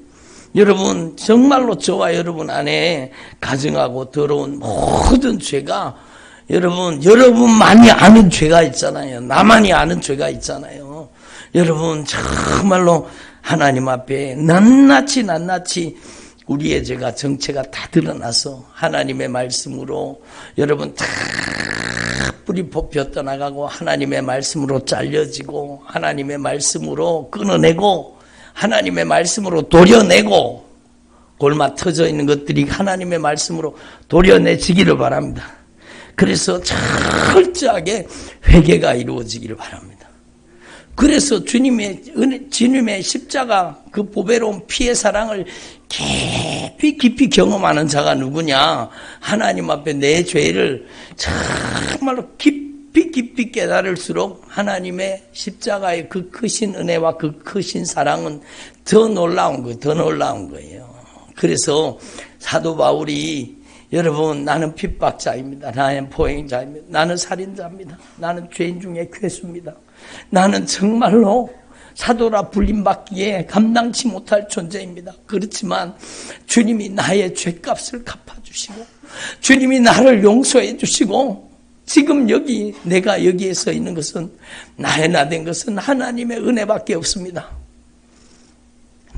여러분 정말로 저와 여러분 안에 가증하고 더러운 모든 죄가 여러분만이 아는 죄가 있잖아요. 나만이 아는 죄가 있잖아요. 여러분 정말로 하나님 앞에 낱낱이 우리의 죄가 정체가 다 드러나서 하나님의 말씀으로 여러분 다 뿌리 뽑혀 떠나가고 하나님의 말씀으로 잘려지고 하나님의 말씀으로 끊어내고 하나님의 말씀으로 도려내고 골마 터져 있는 것들이 하나님의 말씀으로 도려내지기를 바랍니다. 그래서 철저하게 회개가 이루어지기를 바랍니다. 그래서 주님의 십자가 그 보배로운 피의 사랑을 깊이 경험하는 자가 누구냐? 하나님 앞에 내 죄를 정말로 깊이 깨달을수록 하나님의 십자가의 그 크신 은혜와 그 크신 사랑은 더 놀라운 거예요. 그래서 사도 바울이 여러분 나는 핍박자입니다. 나는 포행자입니다. 나는 살인자입니다. 나는 죄인 중에 괴수입니다. 나는 정말로 사도라 불림받기에 감당치 못할 존재입니다. 그렇지만 주님이 나의 죄값을 갚아주시고 주님이 나를 용서해 주시고 지금 내가 여기에 서 있는 것은 나의 나된 것은 하나님의 은혜밖에 없습니다.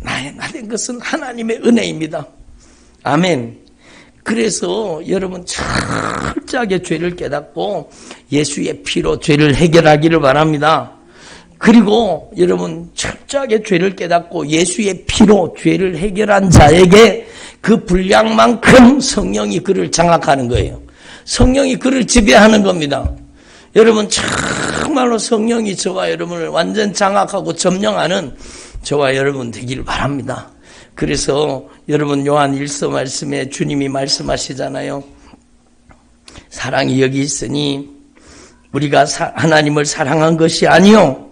나의 나된 것은 하나님의 은혜입니다. 아멘. 그래서 여러분 철저하게 죄를 깨닫고 예수의 피로 죄를 해결하기를 바랍니다. 그리고 여러분 철저하게 죄를 깨닫고 예수의 피로 죄를 해결한 자에게 그 분량만큼 성령이 그를 장악하는 거예요. 성령이 그를 지배하는 겁니다. 여러분 정말로 성령이 저와 여러분을 완전 장악하고 점령하는 저와 여러분 되기를 바랍니다. 그래서 여러분 요한 1서 말씀에 주님이 말씀하시잖아요. 사랑이 여기 있으니 우리가 하나님을 사랑한 것이 아니요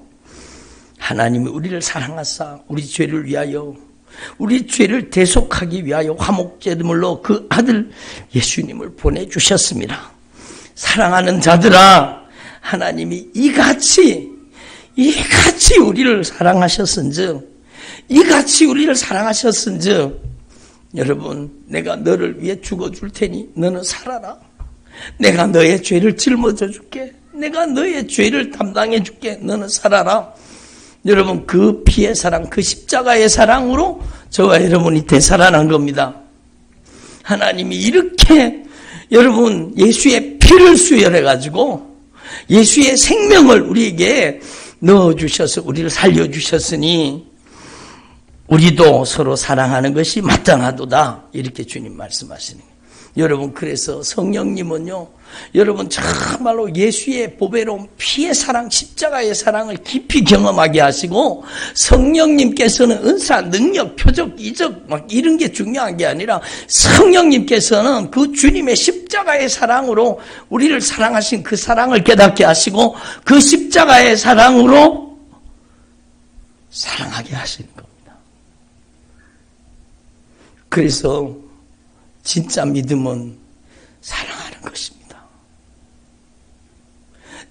하나님이 우리를 사랑하사 우리 죄를 위하여 우리 죄를 대속하기 위하여 화목제물로 그 아들 예수님을 보내주셨습니다. 사랑하는 자들아, 하나님이 이같이 우리를 사랑하셨은즉 여러분 내가 너를 위해 죽어줄 테니 너는 살아라. 내가 너의 죄를 짊어져 줄게. 내가 너의 죄를 담당해 줄게. 너는 살아라. 여러분 그 피의 사랑, 그 십자가의 사랑으로 저와 여러분이 되살아난 겁니다. 하나님이 이렇게 여러분 예수의 피를 수혈해 가지고 예수의 생명을 우리에게 넣어주셔서 우리를 살려주셨으니 우리도 서로 사랑하는 것이 마땅하도다. 이렇게 주님 말씀하시는 거예요. 여러분 그래서 성령님은요 여러분 정말로 예수의 보배로운 피의 사랑 십자가의 사랑을 깊이 경험하게 하시고 성령님께서는 은사, 능력, 표적, 이적 막 이런 게 중요한 게 아니라 성령님께서는 그 주님의 십자가의 사랑으로 우리를 사랑하신 그 사랑을 깨닫게 하시고 그 십자가의 사랑으로 사랑하게 하시는 겁니다. 그래서 진짜 믿음은 사랑하는 것입니다.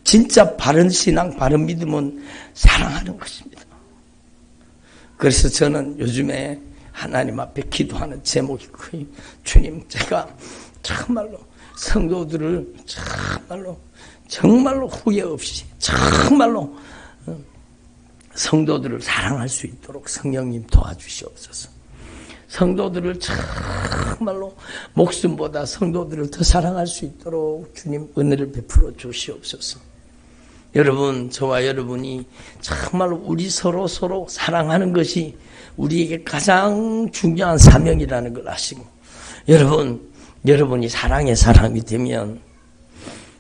진짜 바른 신앙, 바른 믿음은 사랑하는 것입니다. 그래서 저는 요즘에 하나님 앞에 기도하는 제목이 거의 주님 제가 정말로 성도들을 정말로 후회 없이 정말로 성도들을 사랑할 수 있도록 성령님 도와주시옵소서. 성도들을 정말로 목숨보다 성도들을 더 사랑할 수 있도록 주님 은혜를 베풀어 주시옵소서. 여러분 저와 여러분이 정말로 우리 서로 사랑하는 것이 우리에게 가장 중요한 사명이라는 걸 아시고 여러분이 사랑의 사람이 되면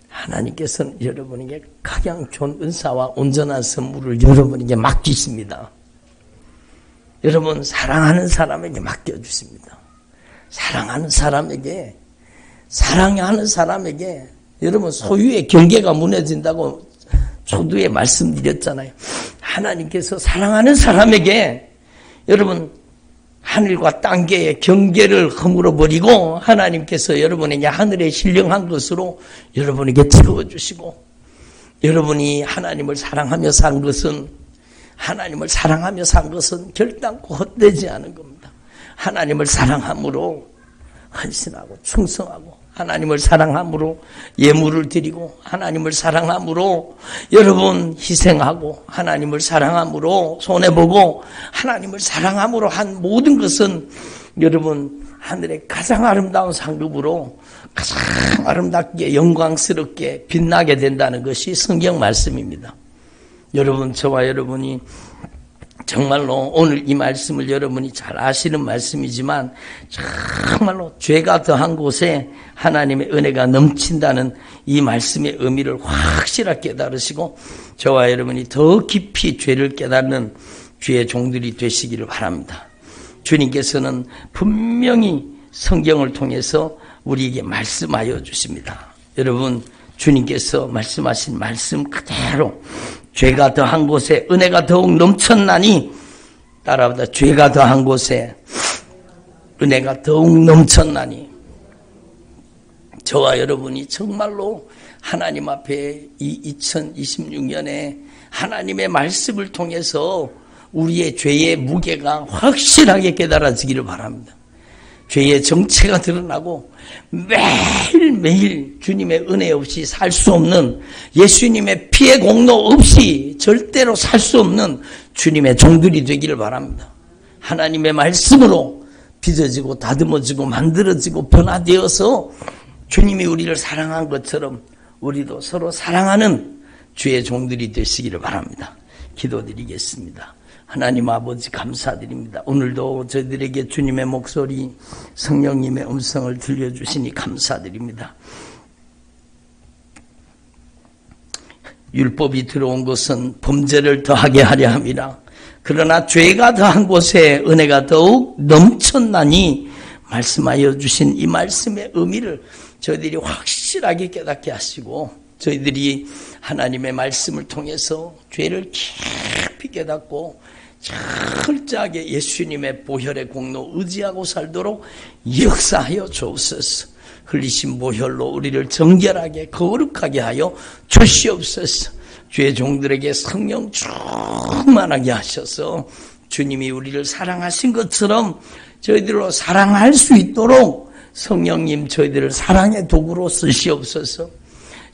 하나님께서는 여러분에게 가장 좋은 은사와 온전한 선물을 여러분에게 맡기십니다. 여러분 사랑하는 사람에게 맡겨주십니다. 사랑하는 사람에게 여러분 소유의 경계가 무너진다고 초두에 말씀드렸잖아요. 하나님께서 사랑하는 사람에게 여러분 하늘과 땅계의 경계를 허물어 버리고 하나님께서 여러분에게 하늘에 신령한 것으로 여러분에게 채워주시고 여러분이 하나님을 사랑하며 산 것은 결단코 헛되지 않은 겁니다. 하나님을 사랑함으로 헌신하고 충성하고 하나님을 사랑함으로 예물을 드리고 하나님을 사랑함으로 여러분 희생하고 하나님을 사랑함으로 손해보고 하나님을 사랑함으로 한 모든 것은 여러분 하늘의 가장 아름다운 상급으로 가장 아름답게 영광스럽게 빛나게 된다는 것이 성경 말씀입니다. 여러분 저와 여러분이 정말로 오늘 이 말씀을 여러분이 잘 아시는 말씀이지만 정말로 죄가 더한 곳에 하나님의 은혜가 넘친다는 이 말씀의 의미를 확실하게 깨달으시고 저와 여러분이 더 깊이 죄를 깨닫는 주의 종들이 되시기를 바랍니다. 주님께서는 분명히 성경을 통해서 우리에게 말씀하여 주십니다. 여러분 주님께서 말씀하신 말씀 그대로 죄가 더한 곳에 은혜가 더욱 넘쳤나니 따라보다 죄가 더한 곳에 은혜가 더욱 넘쳤나니 저와 여러분이 정말로 하나님 앞에 이 2026년에 하나님의 말씀을 통해서 우리의 죄의 무게가 확실하게 깨달아지기를 바랍니다. 죄의 정체가 드러나고 매일매일 주님의 은혜 없이 살 수 없는, 예수님의 피의 공로 없이 절대로 살 수 없는 주님의 종들이 되기를 바랍니다. 하나님의 말씀으로 빚어지고 다듬어지고 만들어지고 변화되어서 주님이 우리를 사랑한 것처럼 우리도 서로 사랑하는 주의 종들이 되시기를 바랍니다. 기도드리겠습니다. 하나님 아버지 감사드립니다. 오늘도 저희들에게 주님의 목소리, 성령님의 음성을 들려주시니 감사드립니다. 율법이 들어온 것은 범죄를 더하게 하려 함이라. 그러나 죄가 더한 곳에 은혜가 더욱 넘쳤나니 말씀하여 주신 이 말씀의 의미를 저희들이 확실하게 깨닫게 하시고, 저희들이 하나님의 말씀을 통해서 죄를 깊이 깨닫고 철저하게 예수님의 보혈의 공로 의지하고 살도록 역사하여 주옵소서. 흘리신 보혈로 우리를 정결하게 거룩하게 하여 주시옵소서. 주의 종들에게 성령 충만하게 하셔서 주님이 우리를 사랑하신 것처럼 저희들로 사랑할 수 있도록 성령님 저희들을 사랑의 도구로 쓰시옵소서.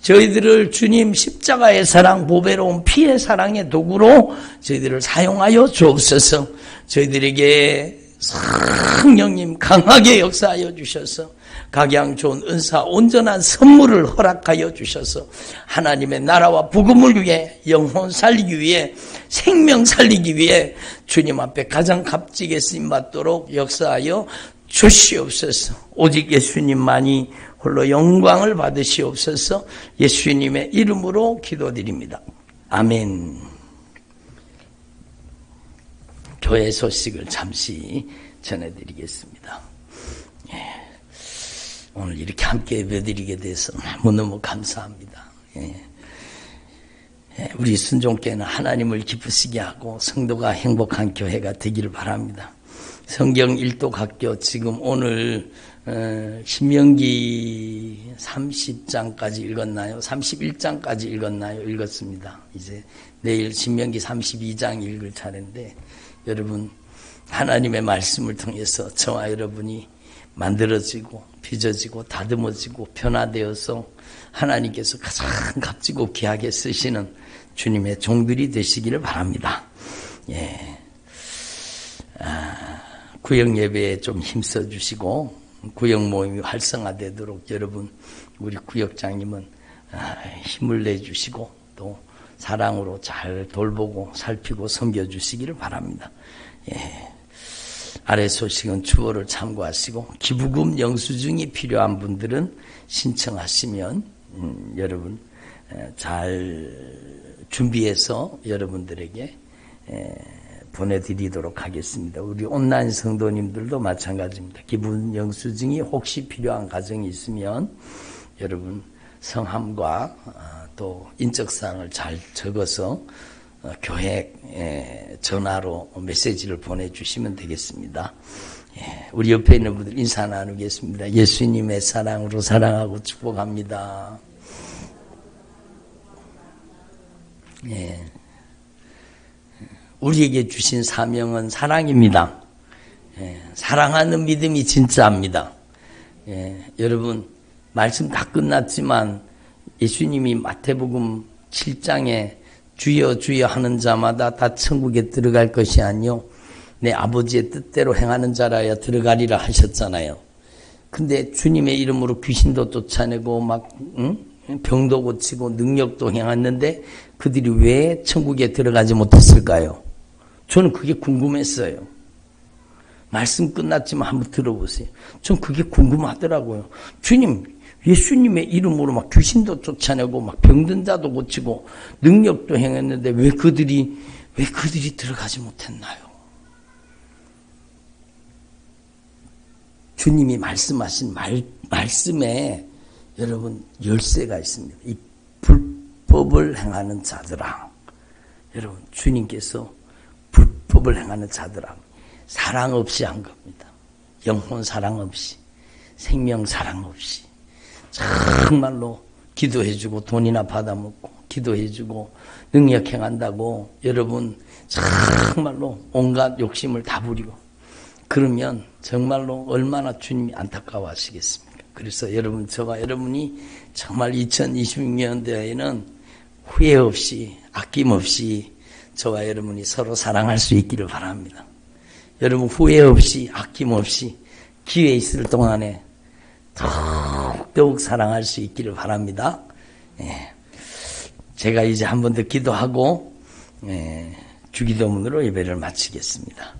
저희들을 주님 십자가의 사랑, 보배로운 피의 사랑의 도구로 저희들을 사용하여 주옵소서. 저희들에게 성령님 강하게 역사하여 주셔서 각양 좋은 은사, 온전한 선물을 허락하여 주셔서 하나님의 나라와 복음을 위해, 영혼 살리기 위해, 생명 살리기 위해 주님 앞에 가장 값지게 쓰임받도록 역사하여 주시옵소서. 오직 예수님만이 홀로 영광을 받으시옵소서. 예수님의 이름으로 기도드립니다. 아멘. 교회 소식을 잠시 전해드리겠습니다. 오늘 이렇게 함께 예배드리게 돼서 너무너무 감사합니다. 우리 순종교회는 하나님을 기쁘시게 하고 성도가 행복한 교회가 되기를 바랍니다. 성경 일독학교 지금 오늘 신명기 30장까지 읽었나요? 31장까지 읽었나요? 읽었습니다. 이제 내일 신명기 32장 읽을 차례인데, 여러분 하나님의 말씀을 통해서 저와 여러분이 만들어지고 빚어지고 다듬어지고 변화되어서 하나님께서 가장 값지고 귀하게 쓰시는 주님의 종들이 되시기를 바랍니다. 구역 예배에 좀 힘써 주시고 구역 모임이 활성화되도록 여러분, 우리 구역장님은 힘을 내주시고 또 사랑으로 잘 돌보고 살피고 섬겨주시기를 바랍니다. 아래 소식은 주보를 참고하시고 기부금 영수증이 필요한 분들은 신청하시면 여러분 잘 준비해서 여러분들에게 보내드리도록 하겠습니다. 우리 온라인 성도님들도 마찬가지입니다. 기부 영수증이 혹시 필요한 가정이 있으면 여러분 성함과 또 인적사항을 잘 적어서 교회 전화로 메시지를 보내주시면 되겠습니다. 우리 옆에 있는 분들 인사 나누겠습니다. 예수님의 사랑으로 사랑하고 축복합니다. 우리에게 주신 사명은 사랑입니다. 사랑하는 믿음이 진짜입니다. 여러분 말씀 다 끝났지만 예수님이 마태복음 7장에 주여 주여 하는 자마다 다 천국에 들어갈 것이 아니요 내 아버지의 뜻대로 행하는 자라야 들어가리라 하셨잖아요. 근데 주님의 이름으로 귀신도 쫓아내고 막 병도 고치고 능력도 행했는데 그들이 왜 천국에 들어가지 못했을까요? 저는 그게 궁금했어요. 말씀 끝났지만 한번 들어보세요. 전 그게 궁금하더라고요. 주님, 예수님의 이름으로 막 귀신도 쫓아내고 막 병든 자도 고치고 능력도 행했는데 왜 그들이 들어가지 못했나요? 주님이 말씀하신 말씀에 여러분 열쇠가 있습니다. 이 불법을 행하는 자들아, 여러분 주님께서 불법을 행하는 자들아 사랑 없이 한 겁니다. 영혼 사랑 없이, 생명 사랑 없이, 정말로 기도해주고 돈이나 받아먹고 기도해주고 능력 행한다고 여러분 정말로 온갖 욕심을 다 부리고 그러면 정말로 얼마나 주님이 안타까워하시겠습니까? 그래서 여러분, 저와 여러분이 정말 2026년도에는 후회 없이 아낌없이 저와 여러분이 서로 사랑할 수 있기를 바랍니다. 여러분 후회 없이 아낌없이 기회 있을 동안에 더욱 사랑할 수 있기를 바랍니다. 예. 제가 이제 한 번 더 기도하고 주기도문으로 예배를 마치겠습니다.